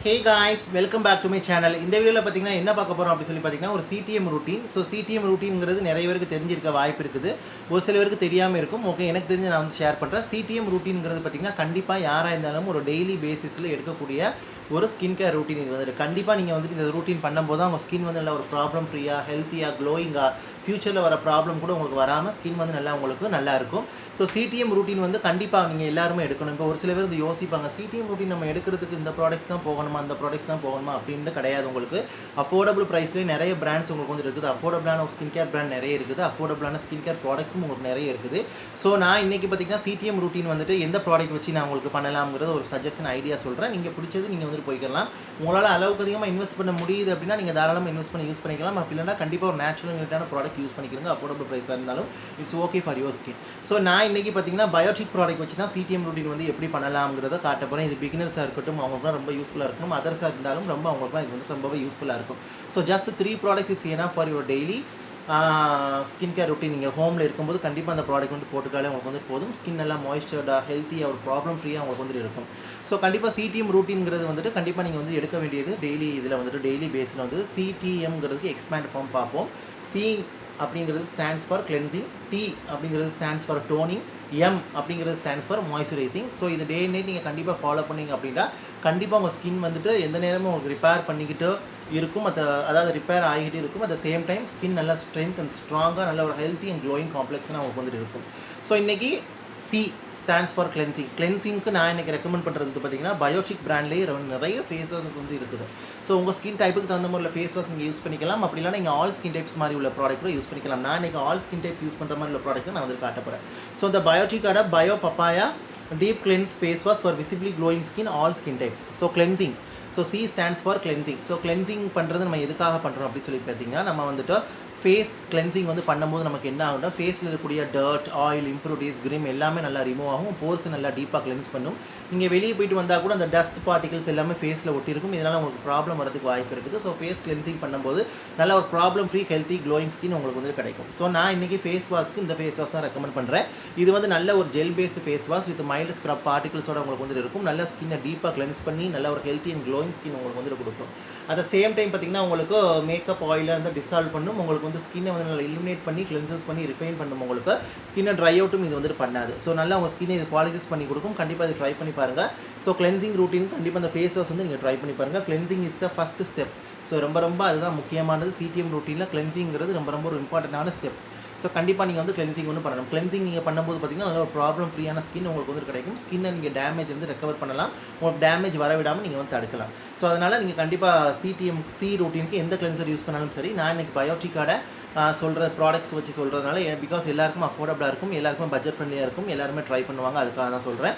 Hey guys, welcome back to my channel. இந்த வீடியோல பாத்தீங்கன்னா என்ன பார்க்க போறோம் அப்படி சொல்லி பாத்தீங்கன்னா ஒரு CTM routine. So CTM routineங்கிறது நிறைய பேருக்கு தெரிஞ்சிருக்க வாய்ப்பு இருக்குது. ஒரு சில பேருக்கு தெரியாம இருக்கும். ஓகே, எனக்கு தெரிஞ்சு நான் வந்து ஷேர் பண்றேன். CTM routineங்கிறது பாத்தீங்கன்னா கண்டிப்பா யாரா இருந்தாலும் ஒரு டெய்லி பேசிஸ்ல எடுக்கக்கூடிய ஒரு ஸ்கின் கேர் ரூட்டீன். இது வந்து கண்டிப்பா நீங்க வந்து இந்த ரூட்டீன் பண்ணும்போது உங்க ஸ்கின் வந்து நல்ல ஒரு ப்ராப்ளம் ஃப்ரீயா, ஹெல்த்தியா, க்ளோயிங்கா, ஃபியூச்சர்ல வர ப்ராப்ளம் கூட உங்களுக்கு வராம ஸ்கின் வந்து நல்லா உங்களுக்கு நல்லா இருக்கும். ஸோ CTM ரூட்டீன் வந்து கண்டிப்பா நீங்க எல்லாருமே எடுக்கணும். இப்போ ஒரு சில பேர் வந்து யோசிப்பாங்க, CTM ரூட்டீன் நம்ம எடுக்கிறதுக்கு இந்த ப்ராடக்ட்ஸ் தான் போகணுமா, அந்த ப்ராடக்ட்ஸ் தான் போகணுமா அப்படின்னு கிடையாது. உங்களுக்கு அஃபோர்டபுள் ப்ரைஸ்லேயே நிறைய பிராண்ட்ஸ் உங்களுக்கு வந்து இருக்குது. அஃபோர்டபுளான ஸ்கின் கேர் பிராண்ட் நிறைய இருக்குது. அஃபோர்டபுளான ஸ்கின் கேர் ப்ராடக்ட்ஸும் உங்களுக்கு நிறைய இருக்குது. ஸோ நான் இன்னைக்கு பார்த்தீங்கன்னா CTM ரூட்டீன் வந்துட்டு எந்த ப்ராடக்ட் வச்சு நான் உங்களுக்கு பண்ணலாம்ங்கிறது ஒரு சஜஷன் ஐடியா சொல்கிறேன். நீங்கள் பிடிச்சது நீங்கள் வந்துட்டு போய்க்கலாம். உங்களால் அளவுக்கு அதிகமாக இன்வெஸ்ட் பண்ண முடியுது அப்படின்னா நீங்கள் தாராளமாக இன்வெஸ்ட் பண்ணி யூஸ் பண்ணிக்கலாம். அப்படி இல்லைனா கண்டிப்பாக ஒரு நேச்சுரல் ப்ராடக்ட் யூஸ் பண்ணிக்கிறங்க. அஃபோர்டபுள் ப்ரைஸாக இருந்தாலும் it's okay for your skin. So நான் இன்னைக்கு பார்த்தீங்கன்னா பயோட்டிக் ப்ராடக்ட் வச்சு தான் CTM ரூட்டீன் வந்து எப்படி பண்ணலாம்ங்கிறத காட்ட போகிறேன். இது பிகினர்ஸாக இருக்கட்டும், அவங்களுக்குலாம் ரொம்ப யூஸ்ஃபுல்லாக இருக்கும். அதர்ஸாக இருந்தாலும் ரொம்ப அவங்களுக்குலாம் இது வந்து ரொம்பவே யூஸ்ஃபுல்லாக இருக்கும். So just 3 products it's enough for your daily skin care routine. நீங்கள் ஹோமில் இருக்கும்போது கண்டிப்பாக அந்த ப்ராடக்ட் வந்து போட்டுக்காலே உங்களுக்கு வந்து போதும். ஸ்கின் நல்லா மாய்ஸ்சர்டாக, ஹெல்த்தியாக, ஒரு ப்ராப்ளம் ஃப்ரீயாக உங்களுக்கு வந்து இருக்கும். ஸோ கண்டிப்பாக CTM ரூட்டீன்ங்கிறது வந்துட்டு கண்டிப்பாக நீங்கள் வந்து எடுக்க வேண்டியது டெய்லி. இதில் வந்துட்டு டெய்லி பேஸில் வந்து CTMங்கிறதுக்கு எக்ஸ்பேண்ட் ஃபார்ம் பார்ப்போம். C அப்படிங்கிறது ஸ்டாண்ட்ஸ் ஃபார் கிளென்சிங், T அப்படிங்கிறது ஸ்டாண்ட்ஸ் ஃபார் டோனிங், M அப்படிங்கிறது ஸ்டாண்ட்ஸ் ஃபார் மாய்ஸ்சரைசிங். ஸோ இது டே நைட் நீங்கள் கண்டிப்பாக ஃபாலோ பண்ணிங்க அப்படின்னா கண்டிப்பாக உங்கள் ஸ்கின் வந்துட்டு எந்த நேரமும் உங்களுக்கு ரிப்பேர் பண்ணிக்கிட்டு இருக்கும். அதாவது ரிப்பேர் ஆகிக்கிட்டு இருக்கும். At the same time skin நல்லா ஸ்ட்ரென்த் அண்ட் ஸ்ட்ராங்காக நல்ல ஒரு ஹெல்த்தி அண்ட் க்ளோயிங் காம்ப்ளெக்ஸ்னால் உங்களுக்கு வந்துட்டு இருக்கும். ஸோ இன்றைக்கி C ஸ்டாண்ட்ஸ் ஃபார் கிளென்சிங். கிளென்சிங்க்கு நான் எனக்கு ரெக்கமெண்ட் பண்ணுறது பார்த்தீங்கன்னா பயோட்டிக் பிராண்ட்லேயே நிறைய ஃபேஸ் வாஷஸ் வந்து இருக்குது. ஸோ உங்கள் ஸ்கின் டைப்புக்கு தகுந்த மாதிரி ஃபேஸ் வாஷ் நீங்கள் யூஸ் பண்ணிக்கலாம். அப்படி இல்லைனா நீங்கள் ஆல் ஸ்கின் டைப்ஸ் மாதிரி உள்ள ப்ராடக்ட் கூட யூஸ் பண்ணிக்கலாம். நான் இன்றைக்கி ஆல் ஸ்கின் டைப்ஸ் யூஸ் பண்ணுற மாதிரி உள்ள ப்ராடக்ட் நான் வந்து காட்ட போகிறேன். ஸோ இந்த பயோட்டிக்கோட bio papaya deep cleanse face wash for visibly glowing skin all skin types. So cleansing. So C stands for cleansing. So cleansing பண்ணுறது நம்ம எதுக்காக பண்ணுறோம் அப்படின்னு சொல்லி பார்த்தீங்கன்னா, நம்ம வந்துட்டு ஃபேஸ் கிளென்சிங் வந்து பண்ணும்போது நமக்கு என்ன ஆகும்னா ஃபேஸில் இருக்கக்கூடிய டர்ட், ஆயில், இம்ப்யூரிட்டிஸ், கிரிம் எல்லாமே நல்லா ரிமூவ் ஆகும். போர்ஸ் நல்லா டீப்பாக கிளென்ஸ் பண்ணும். நீங்கள் வெளியே போயிட்டு வந்தால் கூட அந்த டஸ்ட் பார்ட்டிகல்ஸ் எல்லாமே ஃபேஸில் ஒட்டியிருக்கும். இதனால் உங்களுக்கு ப்ராப்ளம் வரதுக்கு வாய்ப்பு இருக்குது. ஸோ ஃபேஸ் கிளென்சிங் பண்ணும்போது நல்ல ஒரு problem free, healthy, glowing skin உங்களுக்கு வந்து கிடைக்கும். ஸோ நான் இன்றைக்கி ஃபேஸ் வாஷ்க்கு இந்த ஃபேஸ் வாஷ் தான் ரெக்கமெண்ட் பண்ணுறேன். இது வந்து நல்ல ஒரு gel based face wash with mild scrub பார்ட்டிகல்ஸோட உங்களுக்கு வந்து இருக்கும். நல்ல ஸ்கின்னை டீப்பாக கிளென்ஸ் பண்ணி நல்ல ஒரு ஹெல்த்தி அண்ட் க்ளோயிங் ஸ்கின் உங்களுக்கு வந்து கொடுக்கும். அட் த சேம் டைம் பார்த்தீங்கன்னா உங்களுக்கு மேக்கப் ஆயிலாக இருந்தால் டிசால்வ் பண்ணும். உங்களுக்கு வந்து ஸ்கின்னை வந்து நல்லா இலுமினேட் பண்ணி கிளென்சஸ் பண்ணி ரிஃபைன் பண்ணும். உங்களுக்கு ஸ்கின்னை ட்ரை அவுட்டும் இது வந்துட்டு பண்ணாது. ஸோ நல்லா உங்கள் ஸ்கின்னை இது பாலிஷஸ் பண்ணி கொடுக்கும். கண்டிப்பாக இது ட்ரை பண்ணி பாருங்கள். ஸோ கிளென்சிங் ரூட்டீன் கண்டிப்பாக அந்த ஃபேஸ் வாஷ் வந்து நீங்கள் ட்ரை பண்ணி பாருங்கள். Cleansing is the first step. So ரொம்ப அதுதான் முக்கியமானது. CTM ரூட்டீனில் கிளென்சிங்கிறது ரொம்ப ஒரு இம்பார்ட்டண்டான ஸ்டெப். ஸோ கண்டிப்பாக நீங்கள் வந்து கிளென்சிங் ஒன்று பண்ணணும். கிளென்சிங் நீங்கள் பண்ணும்போது பார்த்தீங்கன்னா நல்ல ஒரு ப்ராப்ளம் ஃப்ரீயான ஸ்கின் உங்களுக்கு வந்து கிடைக்கும். ஸ்கின்னை நீங்கள் டேமேஜ் வந்து ரெக்கவர் பண்ணலாம். உங்களுக்கு டேமேஜ் வர விடாமல் நீங்கள் வந்து தடுக்கலாம். ஸோ அதனால் நீங்கள் கண்டிப்பாக CTM C ரூட்டீனுக்கு எந்த கிளென்சர் யூஸ் பண்ணாலும் சரி, நான் இன்றைக்கி பயோட்டிக்கோட சொல்கிற ப்ராடக்ட்ஸ் வச்சு சொல்கிறதுனால பிகாஸ் எல்லாருக்கும் அஃபோர்டபுளாக இருக்கும், எல்லாருக்கும் பட்ஜெட் ஃப்ரெண்ட்லியாக இருக்கும், எல்லாருமே ட்ரை பண்ணுவாங்க. அதுக்காக தான் சொல்கிறேன்.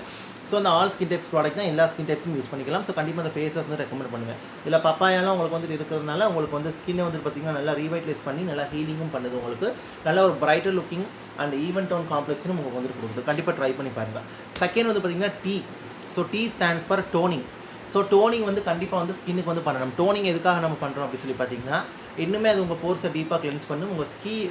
ஸோ அந்த ஆல் ஸ்கின் டைப்ஸ் ப்ராடக்ட் தான் எல்லா ஸ்கின் டைப்ஸும் யூஸ் பண்ணிக்கலாம். ஸோ கண்டிப்பாக அந்த ஃபேஸஸ் வந்து ரெக்கமெண்ட் பண்ணுவேன். இதில் பப்பாயெல்லாம் உங்களுக்கு வந்து இருக்கிறதுனால உங்களுக்கு வந்து ஸ்கின்னை வந்து பார்த்திங்கன்னா நல்லா ரீவைட்லைஸ் பண்ணி நல்லா ஹீலிங்கும் பண்ணுது. உங்களுக்கு நல்ல ஒரு brighter looking and even tone காம்ப்ளெக்ஸ்னு உங்களுக்கு வந்து கொடுக்குது. கண்டிப்பாக ட்ரை பண்ணி பாருங்கள். செகண்ட் வந்து பார்த்திங்கன்னா T. So T stands for toning. So toning வந்து கண்டிப்பாக வந்து ஸ்கின்னுக்கு வந்து பண்ணணும். டோனிங் எதுக்காக நம்ம பண்ணுறோம் அப்படின்னு சொல்லி பார்த்தீங்கன்னா, இன்னுமே அது உங்கள் போர்ஸை டீப்பாக கிளென்ஸ் பண்ணும். உங்கள்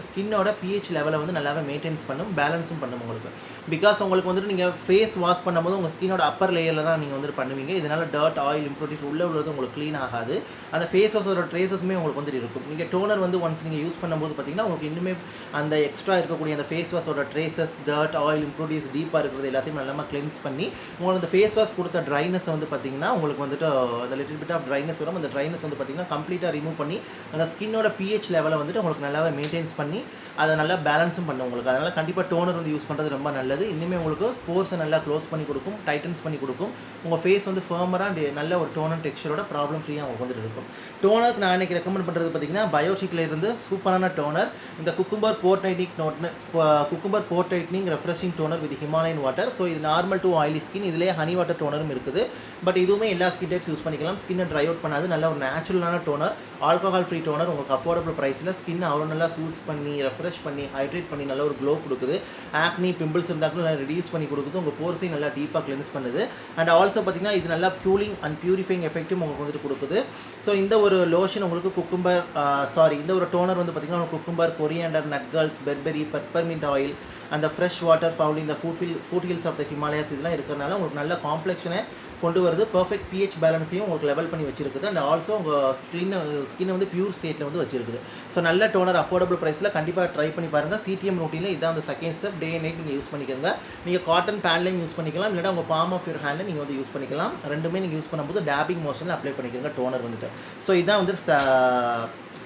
ஸ்கின்னோட pH லெவலை வந்து நல்லாவே மெயின்டைன்ஸ் பண்ணும், பேலன்ஸும் பண்ணும் உங்களுக்கு. பிகாஸ் உங்களுக்கு வந்துட்டு நீங்கள் ஃபேஸ் வாஷ் பண்ணும்போது உங்கள் ஸ்கின்னோட அப்பர் லேயரில் தான் நீங்கள் வந்துட்டு பண்ணுவீங்க. இதனால் டர்ட், ஆயில், இம்ப்யூரிட்டிஸ் உள்ளே உள்ளது உங்களுக்கு க்ளீன் ஆகாது. அந்த ஃபேஸ் வாஷோட ட்ரேசஸுமே உங்களுக்கு வந்துட்டு இருக்கும். நீங்கள் டோனர் வந்து ஒன்ஸ் நீங்கள் யூஸ் பண்ணும்போது பார்த்தீங்கன்னா உங்களுக்கு இன்னுமே அந்த எக்ஸ்ட்ரா இருக்கக்கூடிய அந்த ஃபேஸ் வாஷோட ட்ரேசஸ், டர்ட், ஆயில், இம்ப்யூரிட்டிஸ் டீப்பாக இருக்கிறது எல்லாத்தையும் நல்லா கிளென்ஸ் பண்ணி உங்களுக்கு அந்த ஃபேஸ் வாஷ் கொடுத்த ட்ரைனஸ் வந்து பார்த்தீங்கன்னா உங்களுக்கு வந்துட்டு அந்த லிட்டில் பிட் ஆஃப் ட்ரைனஸ் வரும். அந்த ட்ரைனஸ் வந்து பார்த்தீங்கன்னா கம்ப்ளீட்டாக ரிமூவ் பண்ணி அந்த ஸ்கின்னோட pH லெவலை வந்துட்டு உங்களுக்கு நல்லாவே மெயின்டைன்ஸ் பண்ணி அதை நல்லா பேலன்ஸும் பண்ணும் உங்களுக்கு. அதனால் கண்டிப்பாக டோனர் வந்து யூஸ் பண்ணுறது ரொம்ப நல்லது. இன்னுமே உங்களுக்கு போர்ஸை நல்லா க்ளோஸ் பண்ணி கொடுக்கும், டைட்டன்ஸ் பண்ணி கொடுக்கும். உங்கள் ஃபேஸ் வந்து ஃபர்மராக நல்ல ஒரு டோனர் டெக்ஸ்சரோட ப்ராப்ளம் ஃப்ரீயாக உங்களுக்கு வந்துட்டு இருக்கும். டோனருக்கு நான் இன்றைக்கி ரெக்கமெண்ட் பண்ணுறது பார்த்தீங்கன்னா பயோட்டிக்கில் இருந்து சூப்பரான டோனர் இந்த cucumber bore tightening refreshing toner with Himalayan water. So இது நார்மல் டு ஆயிலி ஸ்கின். இதிலே ஹனி வாட்டர் டோனரும் இருக்குது. பட் இதுவுமே எல்லா ஸ்கின் டைப்ஸ் யூஸ் பண்ணிக்கலாம். ஸ்கின்னை ட்ரை அவுட் பண்ணாது. நல்ல ஒரு நேச்சுரலான டோனர், ஆல்கஹால் ஃப்ரீ டோனர். உங்களுக்கு அஃபோர்டபுள் ப்ரைஸில் ஸ்கின் அவ்வளோ நல்லா சூட்ஸ் பண்ணி ரெஃப்ரெஷ் பண்ணி ஹைட்ரேட் பண்ணி நல்ல ஒரு க்ளோ கொடுக்குது. ஆக்னி, பிம்பிள்ஸ் இருந்தால் கூட நல்லா ரெடியூஸ் பண்ணி கொடுக்குது. உங்கள் போர்ஸையும் நல்லா டீப்பாக கிளென்ஸ் பண்ணுது. அண்ட் ஆல்சோ பார்த்தீங்கன்னா இது நல்லா கூலிங் அண்ட் பியூரிஃபைங் எஃபெக்ட்டும் உங்களுக்கு வந்துட்டு கொடுக்குது. ஸோ இந்த ஒரு லோஷன் உங்களுக்கு இந்த ஒரு டோனர் வந்து பார்த்தீங்கன்னா குக்கும்பர், கொரியாண்டர், நட்கல்ஸ், பெர்பெரி, பெப்பர்மின்ட் ஆயில் அந்த ஃப்ரெஷ் வாட்டர் ஃபவுண்ட் இந்த foothills of the Himalayas இதெல்லாம் இருக்கிறதுனால உங்களுக்கு நல்ல காம்ப்ளெக்ஷனை கொண்டு வருது. பெர்ஃபெக்ட் pH பேலன்ஸையும் உங்களுக்கு லெவல் பண்ணி வச்சிருக்குது. அண்ட் ஆல்சோ உங்கள் ஸ்கின்னை வந்து பியூர் ஸ்டேட்டில் வந்து வச்சிருக்குது. ஸோ நல்ல டோனர் அஃபோர்டபுள் ப்ரைஸில் கண்டிப்பாக ட்ரை பண்ணி பாருங்கள். CTM ரூட்டீனில் இதான் அந்த second step. Day and night நீங்கள் யூஸ் பண்ணிக்கோங்க. நீங்கள் காட்டன் பேன்லையும் யூஸ் பண்ணிக்கலாம், இல்லைனா உங்கள் பாம் ஆஃப் யூர் ஹேண்டில் நீங்கள் வந்து யூஸ் பண்ணிக்கலாம். ரெண்டுமே நீங்கள் யூஸ் பண்ணும்போது டேபிங் மோஷனில் அப்ளை பண்ணிக்கிறங்க டோனர் வந்துட்டு. ஸோ இதான் வந்து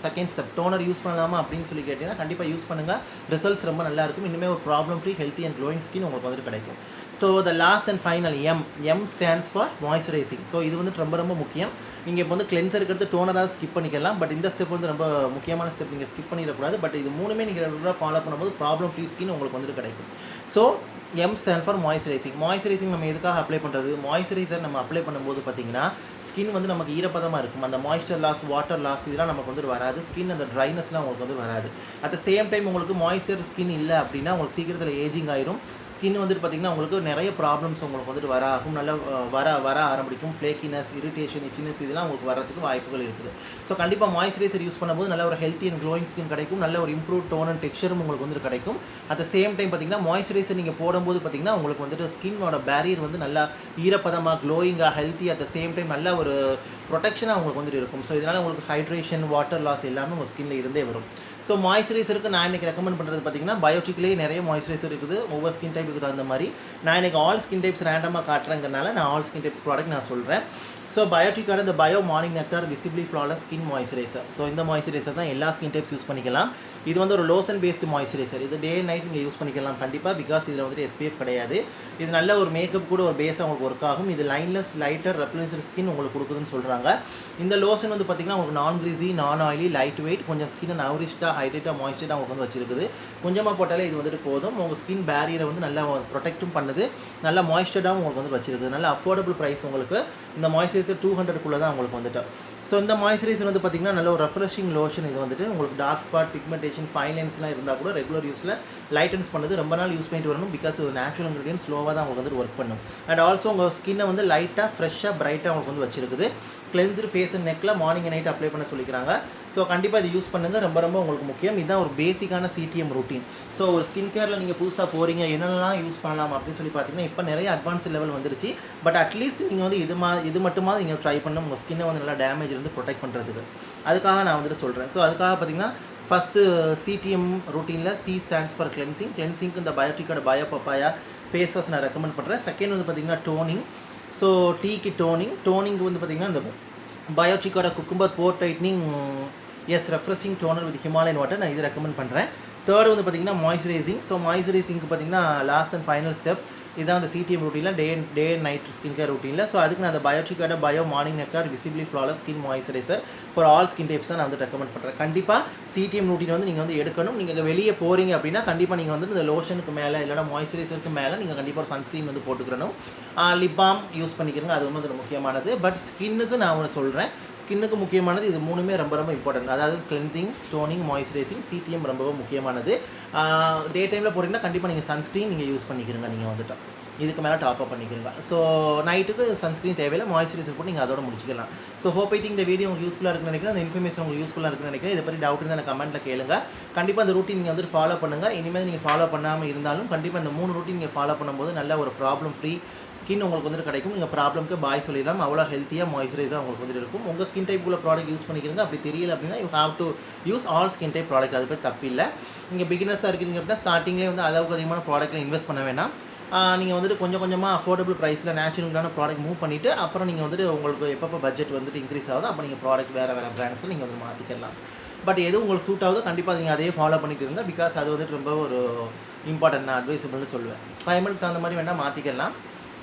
செகண்ட் ஸ்டெப். டோனர் யூஸ் பண்ணலாமா அப்படின்னு சொல்லி கேட்டிங்கன்னா கண்டிப்பாக யூஸ் பண்ணுங்கள். ரிசல்ட்ஸ் ரொம்ப நல்லா இருக்கும். இனிமே ஒரு problem free healthy and glowing skin உங்களுக்கு வந்துட்டு கிடைக்கும். So the last and final M stands for moisturising. So இது வந்துட்டு ரொம்ப ரொம்ப முக்கியம். நீங்கள் இப்போ வந்து கிளென்சருக்கு எடுத்து டோனராக ஸ்கிப் பண்ணிக்கலாம். பட் இந்த ஸ்டெப் வந்து ரொம்ப முக்கியமான ஸ்டெப், நீங்கள் ஸ்கிப் பண்ணிடக்கூடாது. பட் இது மூணுமே நீங்கள் ரெகுலராக ஃபாலோ பண்ணும்போது ப்ராப்ளம் ஃப்ரீ ஸ்கின் உங்களுக்கு வந்துட்டு கிடைக்கும். So M stand for moisturising. Moisturising நம்ம எதுக்காக அப்ளை பண்ணுறது? மாய்ஸ்சரைசர் நம்ம அப்ளை பண்ணும்போது பார்த்தீங்கன்னா ஸ்கின் வந்து நமக்கு ஈரப்பதமாக இருக்கும். அந்த மாய்ஸ்சர் லாஸ், வாட்டர் லாஸ் இதெல்லாம் நமக்கு வந்து வராது. ஸ்கின் அந்த ட்ரைனஸ்லாம் உங்களுக்கு வந்து வராது. அட் த சேம் டைம் உங்களுக்கு மாய்ஸ்சர் ஸ்கின் இல்லை அப்படின்னா உங்களுக்கு சீக்கிரத்தில் ஏஜிங் ஆயிரும். ஸ்கின் வந்துட்டு பார்த்திங்கன்னா உங்களுக்கு நிறைய ப்ராப்ளம்ஸ் உங்களுக்கு வந்துட்டு ஆகும். நல்லா வர ஆரம்பிக்கும். ஃப்ளேக்கினஸ், இரிட்டேஷன், இச்சினஸ் இதெல்லாம் உங்களுக்கு வரதுக்கு வாய்ப்புகள் இருக்குது. ஸோ கண்டிப்பாக மாய்ஸ்சரைசர் யூஸ் பண்ணும்போது நல்ல ஒரு ஹெல்த்தி அண்ட் க்ளோயிங் ஸ்கின் கிடைக்கும். நல்ல ஒரு இம்ப்ரூவ் டோன் அண்ட் டெக்ஸ்சரும் உங்களுக்கு வந்துட்டு கிடைக்கும். அட் த சேம் டைம் பார்த்திங்கன்னா மாய்ஸ்சரைசர் நீங்கள் போடும்போது பார்த்திங்கன்னா உங்களுக்கு வந்துட்டு ஸ்கின்னோட பேரியர் வந்து நல்லா ஈரப்பதமாக, க்ளோயிங்காக, healthy, at the same time நல்ல ஒரு ப்ரொடெக்ஷனாக உங்களுக்கு வந்துட்டு இருக்கும். ஸோ இதனால் உங்களுக்கு ஹைட்ரேஷன், வாட்டர் லாஸ் எல்லாமே உங்கள் ஸ்கின்னில் இருந்தே வரும். ஸோ மாய்ஸ்சரைசருக்கு நான் இன்றைக்கி ரெக்கமெண்ட் பண்ணுறது பார்த்திங்கன்னா பயோட்டிக்லேயே நிறைய மாய்ஸ்சரைசர் இருக்குது. ஒவ்வொரு ஸ்கின் டைப்புக்கு தகுந்த மாதிரி நான் இன்றைக்கி ஆல் ஸ்கின் டைப்ஸ் ரேண்டமாக காட்டுறங்கிறனால நான் ஆல் ஸ்கின் டைப்ஸ் ப்ராடக்ட் நான் சொல்கிறேன். ஸோ பயோட்டிக்கான இந்த bio Morning Nectar visibly flawless skin moisturiser. So இந்த மாய்ஸ்சரைசர் தான் எல்லா ஸ்கின் டைப்ஸ் யூஸ் பண்ணிக்கலாம். இது வந்து ஒரு லோஷன் பேஸ்டு மாய்ஸ்சரைசர். இது டே நைட் நீங்கள் யூஸ் பண்ணிக்கலாம் கண்டிப்பாக. பிகாஸ் இதில் வந்துட்டு SPF கிடையாது. இது நல்ல ஒரு மேக்கப் கூட ஒரு பேஸாக உங்களுக்கு ஒர்க் ஆகும். இது லைன்லெஸ், லைட்டர், ரெப்லன்சர் ஸ்கின் உங்களுக்கு கொடுக்குதுன்னு சொல்கிறாங்க. இந்த லோஷன் வந்து பார்த்திங்கன்னா உங்களுக்கு நான் கிரீஸி, நான் ஆயிலி, லைட் வெயிட், கொஞ்சம் ஸ்கின் நவரிஷ்டாக, ஹைட்ரேட்டாக, மாய்ஸ்சராக உங்களுக்கு வந்து வச்சிருக்குது. கொஞ்சமாக போட்டாலே இது வந்துட்டு போதும். உங்கள் ஸ்கின் பேரியரை வந்து நல்லா ப்ரொடெக்டும் பண்ணுது. நல்லா மாய்ஸ்சர்டாகவும் உங்களுக்கு வந்து வச்சிருக்குது. நல்ல அஃபோர்டபுள் ப்ரைஸ் உங்களுக்கு. இந்த மாய்ஸ்சரைசர் 200 தான் உங்களுக்கு வந்துட்டு. ஸோ இந்த மாய்ஸ்சரைசர் வந்து பார்த்திங்கன்னா நல்ல ஒரு ரெஃப்ரெஷிங் லோஷன். இது வந்துட்டு உங்களுக்கு டார்க் ஸ்பாட், பிக்மெண்டேஷன், ஃபைன் லைன்ஸ்லாம் இருந்தால் கூட ரெகுலர் யூஸில் லைட்டன்ஸ் பண்ணுது. ரொம்ப நாள் யூஸ் பண்ணிட்டு வரணும். பிகாஸ் இது நேச்சுரல் இன்க்ரீடியன்ட், ஸ்லோவாக தான் உங்களுக்கு வந்து ஒர்க் பண்ணும். அண்ட் ஆல்சோ உங்கள் ஸ்கின்னை வந்து லைட்டாக, ஃப்ரெஷ்ஷாக, பிரைட்டாக உங்களுக்கு வந்து வச்சிருக்குது. கிளென்சர் ஃபேஸ் அண்ட் நெக்கில் மார்னிங் அண்ட் நைட் அப்ளை பண்ண சொல்லிக்கிறாங்க. ஸோ கண்டிப்பாக இது யூஸ் பண்ணுங்கள். ரொம்ப ரொம்ப உங்களுக்கு முக்கியம். இதுதான் ஒரு பேசிக்கான CTM ரூட்டீன். ஸோ ஒரு ஸ்கின் கேரில் நீங்கள் புதுசாக போகிறீங்க, என்னென்னலாம் யூஸ் பண்ணலாம் அப்படின்னு சொல்லி பார்த்தீங்கன்னா இப்போ நிறைய அட்வான்ஸ் லெவல் வந்துருச்சு. பட் அட்லீஸ்ட் நீங்கள் வந்து இது மட்டுமா நீங்கள் ட்ரை பண்ணணும் உங்கள் ஸ்கின்னை வந்து நல்லா டேமேஜ் வந்து ப்ரொடெக்ட் பண்ணுறதுக்கு. அதுக்காக நான் வந்துட்டு சொல்கிறேன். ஸோ அதுக்காக பார்த்தீங்கன்னா ஃபஸ்ட்டு CTM ரூட்டீனில் C ஸ்டாண்ட்ஸ் ஃபார் கிளென்சிங். கிளென்சிங்க்கு இந்த பயோட்டிக்கோட பயோ பப்பாயா ஃபேஸ் வாஷ் நான் ரெக்கமெண்ட் பண்ணுறேன். செகண்ட் வந்து பார்த்திங்கன்னா டோனிங். ஸோ டீக்கு டோனிங்க்கு வந்து பார்த்திங்கன்னா இந்த பயோட்டிக்கோட cucumber bore tightening refreshing toner with Himalayan water நான் இது ரெக்கமெண்ட் பண்ணுறேன். தேர்ட் வந்து பார்த்திங்கன்னா மாய்ஸ்சரைசிங். ஸோ மாய்ஸ்சரைசிங்க்கு பார்த்திங்கன்னா லாஸ்ட் அண்ட் ஃபைனல் ஸ்டெப் இதான் அந்த CTM ரூட்டீனில் day and night skin care ரூட்டீனில். ஸோ அதுக்கு நான் அந்த பயோட்டிக்கோட Bio Morning Nectar visibly flawless skin moisturiser for all skin types தான் நான் வந்து ரெக்கமெண்ட் பண்ணுறேன். கண்டிப்பாக CTM ரூட்டீன் வந்து நீங்கள் வந்து எடுக்கணும். நீங்கள் வெளியே போகிறீங்க அப்படின்னா கண்டிப்பாக நீங்கள் வந்து இந்த லோஷனுக்கு மேலே இல்லைனா மாய்ஸ்சரைசருக்கு மேலே நீங்கள் கண்டிப்பாக ஒரு சன்ஸ்க்ரீன் வந்து போட்டுக்கிறணும். லிப் பாம் யூஸ் பண்ணிக்கிறங்க, அது வந்து முக்கியமானது. பட் ஸ்கின்னுக்கு நான் ஒன்று சொல்கிறேன், ஸ்கின்னுக்கு முக்கியமானது இது மூணுமே ரொம்ப ரொம்ப இம்பார்ட்டன்ட். அதாவது கிளென்சிங், டோனிங், மாய்ஸ்சரைசிங், CTM ரொம்ப முக்கியமானது. டே டைமில் போகிறீங்கன்னா கண்டிப்பாக நீங்கள் சன்ஸ்க்ரீன் நீங்கள் யூஸ் பண்ணிக்கிறங்க. நீங்கள் வந்துட்டு இதுக்கு மேலே டாப் அப் பண்ணிக்கிறீங்க. ஸோ நைட்டுக்கு சன்ஸ்க்ரீன் தேவையில்லை, மாய்ஸ்சரைசர் போட்டு நீங்கள் அதோட முடிச்சிக்கலாம். ஸோ ஹோப் ஐ திங்க் இந்த வீடியோ உங்களுக்கு யூஸ்ஃபுல்லாக இருக்குன்னு நினைக்கிறேன். அந்த இன்ஃபர்மேஷன் உங்களுக்கு யூஸ்ஃபுல்லாக இருக்குன்னு நினைக்கிறேன். இதை பற்றி டவுட் இருந்தால் எனக்கு கமெண்ட்டில் கேளுங்க. கண்டிப்பாக அந்த ரூட்டீன் நீங்கள் வந்துட்டு ஃபாலோ பண்ணுங்கள். இனிமேல் நீங்கள் ஃபாலோ பண்ணாமல் இருந்தாலும் கண்டிப்பாக இந்த 3 ரூட்டீன் நீங்கள் ஃபாலோ பண்ணும்போது நல்ல ஒரு ப்ராப்ளம் ஃப்ரீ ஸ்கின் உங்களுக்கு வந்துட்டு கிடைக்கும். நீங்கள் ப்ராப்ளம்க்கு பாய் சொல்லிடலாம். அவ்வளோ ஹெல்த்தியாக மாய்ஸ்சரைஸாக உங்களுக்கு வந்துட்டு இருக்கும். உங்கள் ஸ்கின் டைப் உள்ள ப்ராடக்ட் யூஸ் பண்ணிக்கிறீங்க. அப்படி தெரியல அப்படின்னா you have to use all skin type product. அது பற்றி தப்பில்லை. நீங்கள் பிகினர்ஸாக இருக்கிறீங்க அப்படின்னா ஸ்டார்டிங்லேயே வந்து அளவுக்கு அதிகமான ப்ராடக்ட்டில் இன்வெஸ்ட் பண்ண வேணாம். நீங்கள் வந்துட்டு கொஞ்சம் கொஞ்சமாக அஃபோர்டபுள் ப்ரைஸில் நேச்சுரலான ப்ராடக்ட் மூவ் பண்ணிவிட்டு அப்புறம் நீங்கள் வந்துட்டு உங்களுக்கு எப்பப்போ பட்ஜெட் வந்துட்டு இன்க்ரீஸ் ஆகுதோ அப்போ நீங்கள் ப்ராடக்ட் வேறு பிராண்ட்ஸில் நீங்கள் வந்து மாற்றிக்கலாம். பட் எது உங்களுக்கு சூட் ஆகுதோ கண்டிப்பாக நீங்கள் அதே ஃபாலோ பண்ணிட்டு இருங்க. பிகாஸ் அது வந்துட்டு ரொம்ப ஒரு இம்பார்ட்டன்ட், நான் அட்வைசபிள்னு சொல்லுவேன். கிளைமேட்டுக்கு தகுந்த மாதிரி வேணால் மாற்றிக்கலாம்.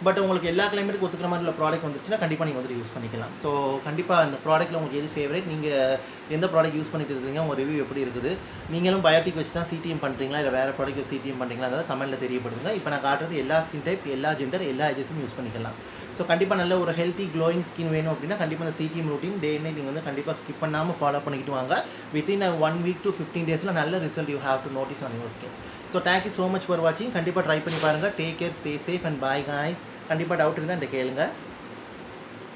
பட் உங்களுக்கு எல்லா கிளைமேட்டுக்கு ஒத்துக்கிற மாதிரி உள்ள ப்ராடக்ட் வந்துச்சுன்னா கண்டிப்பாக நீங்கள் வந்துட்டு யூஸ் பண்ணிக்கலாம். ஸோ கண்டிப்பாக அந்த ப்ராடக்ட்டில் உங்களுக்கு எது ஃபேவரட், நீங்கள் எந்த ப்ராடக்ட் யூஸ் பண்ணிட்டு இருக்கீங்க, உங்கள் ரிவ்யூ எப்படி இருக்குது, நீங்களும் பயோட்டிக் வச்சு தான் CTM பண்ணுறீங்களா இல்லை வேறு ப்ராடக்ட் வச்சு CTM பண்ணுறீங்களா, அதாவது கமெண்ட்டில் தெரியப்படுதுங்க. இப்போ நான் காட்டுறது எல்லா ஸ்கின் டைப்ஸ், எல்லா ஜெண்டர், எல்லா ஏஜஸும் யூஸ் பண்ணிக்கலாம். ஸோ கண்டிப்பாக நல்ல ஒரு ஹெல்த்தி க்ளோயிங் ஸ்கின் வேணும் அப்படின்னா கண்டிப்பாக அந்த CTM routine day and night நீங்கள் வந்து கண்டிப்பாக ஸ்கிப் பண்ணாமல் ஃபாலோ பண்ணிக்கிட்டு வாங்க. வித்தின் 1 week to 15 days நல்ல result you have to notice on your skin. So thank you so much for வாட்சிங். கண்டிப்பாக ட்ரை பண்ணி பாருங்கள். Take care, stay safe and bye guys. கண்டிப்பாக டவுட் இருந்தால் என்கிட்ட கேளுங்க.